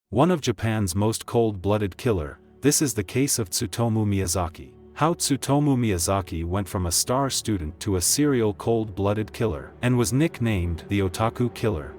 One of Japan's most cold-blooded killer, this is the case of Tsutomu Miyazaki. How Tsutomu Miyazaki went from a star student to a serial cold-blooded killer, and was nicknamed the Otaku Killer.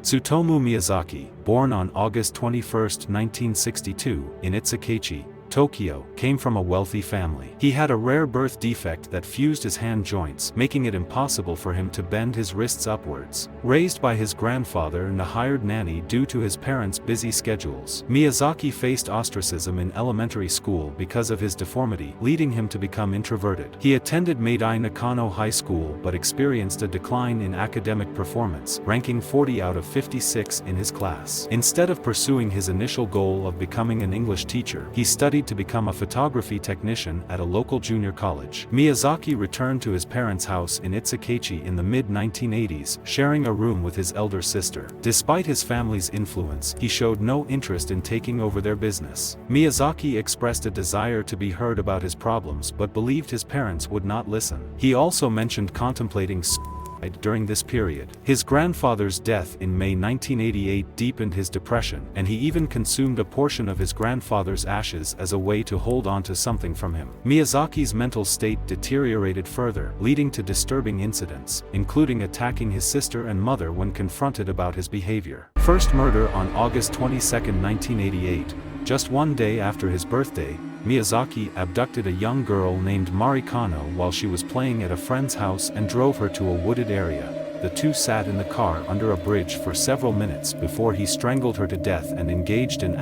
Tsutomu Miyazaki, born on August 21, 1962, in Itsukaichi, Tokyo, came from a wealthy family. He had a rare birth defect that fused his hand joints, making it impossible for him to bend his wrists upwards. Raised by his grandfather and a hired nanny due to his parents' busy schedules, Miyazaki faced ostracism in elementary school because of his deformity, leading him to become introverted. He attended Meidai Nakano High School but experienced a decline in academic performance, ranking 40 out of 56 in his class. Instead of pursuing his initial goal of becoming an English teacher, he studied to become a photography technician at a local junior college. Miyazaki returned to his parents' house in Itsukaichi in the mid-1980s, sharing a room with his elder sister. Despite his family's influence, he showed no interest in taking over their business. Miyazaki expressed a desire to be heard about his problems but believed his parents would not listen. He also mentioned contemplating suicide during this period. His grandfather's death in May 1988 deepened his depression, and he even consumed a portion of his grandfather's ashes as a way to hold on to something from him. Miyazaki's mental state deteriorated further, leading to disturbing incidents, including attacking his sister and mother when confronted about his behavior. First murder on August 22, 1988. Just one day after his birthday, Miyazaki abducted a young girl named Marikano while she was playing at a friend's house and drove her to a wooded area. The two sat in the car under a bridge for several minutes before he strangled her to death and engaged in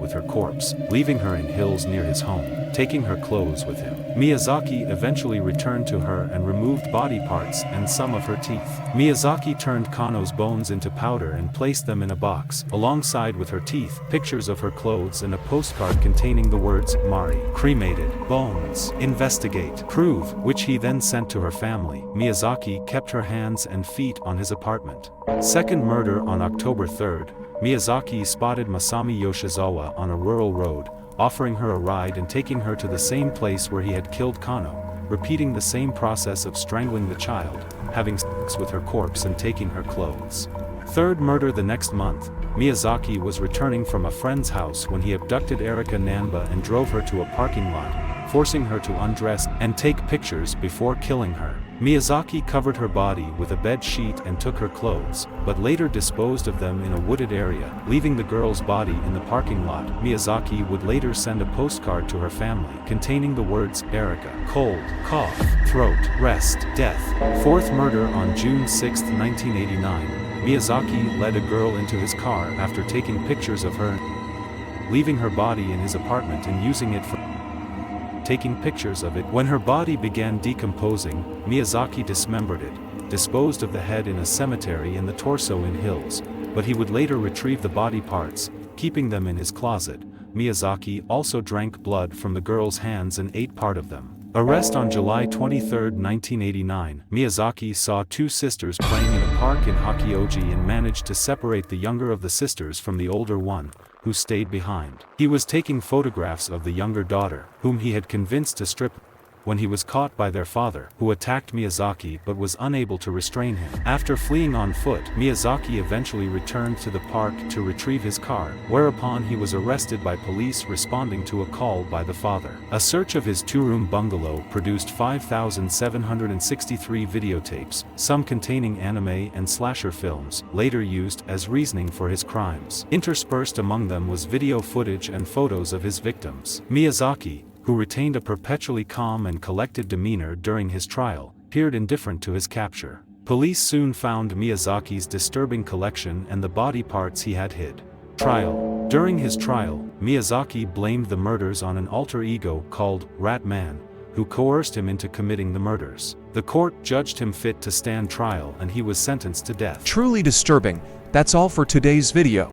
with her corpse, leaving her in hills near his home, taking her clothes with him. Miyazaki eventually returned to her and removed body parts and some of her teeth. Miyazaki turned Kano's bones into powder and placed them in a box, alongside with her teeth, pictures of her clothes and a postcard containing the words, "Mari, cremated, bones, investigate, prove," which he then sent to her family. Miyazaki kept her hands and feet on his apartment. Second murder on October 3rd, Miyazaki spotted Masami Yoshizawa on a rural road, offering her a ride and taking her to the same place where he had killed Kano, repeating the same process of strangling the child, having sex with her corpse and taking her clothes. Third murder the next month, Miyazaki was returning from a friend's house when he abducted Erika Nanba and drove her to a parking lot, forcing her to undress and take pictures before killing her. Miyazaki covered her body with a bed sheet and took her clothes, but later disposed of them in a wooded area, leaving the girl's body in the parking lot. Miyazaki would later send a postcard to her family containing the words, "Erika, cold, cough, throat, rest, death." Fourth murder on June 6, 1989, Miyazaki led a girl into his car after taking pictures of her, leaving her body in his apartment and using it for taking pictures of it. When her body began decomposing, Miyazaki dismembered it, disposed of the head in a cemetery and the torso in hills, but he would later retrieve the body parts, keeping them in his closet. Miyazaki also drank blood from the girl's hands and ate part of them. Arrest on July 23, 1989. Miyazaki saw two sisters playing in a park in Hakioji and managed to separate the younger of the sisters from the older one, who stayed behind. He was taking photographs of the younger daughter, whom he had convinced to strip, when he was caught by their father, who attacked Miyazaki but was unable to restrain him. After fleeing on foot, Miyazaki eventually returned to the park to retrieve his car, whereupon he was arrested by police responding to a call by the father. A search of his two-room bungalow produced 5,763 videotapes, some containing anime and slasher films, later used as reasoning for his crimes. Interspersed among them was video footage and photos of his victims. Miyazaki, who retained a perpetually calm and collected demeanor during his trial, appeared indifferent to his capture. Police soon found Miyazaki's disturbing collection and the body parts he had hid. Trial. During his trial, Miyazaki blamed the murders on an alter ego called Rat Man, who coerced him into committing the murders. The court judged him fit to stand trial and he was sentenced to death. Truly disturbing. That's all for today's video.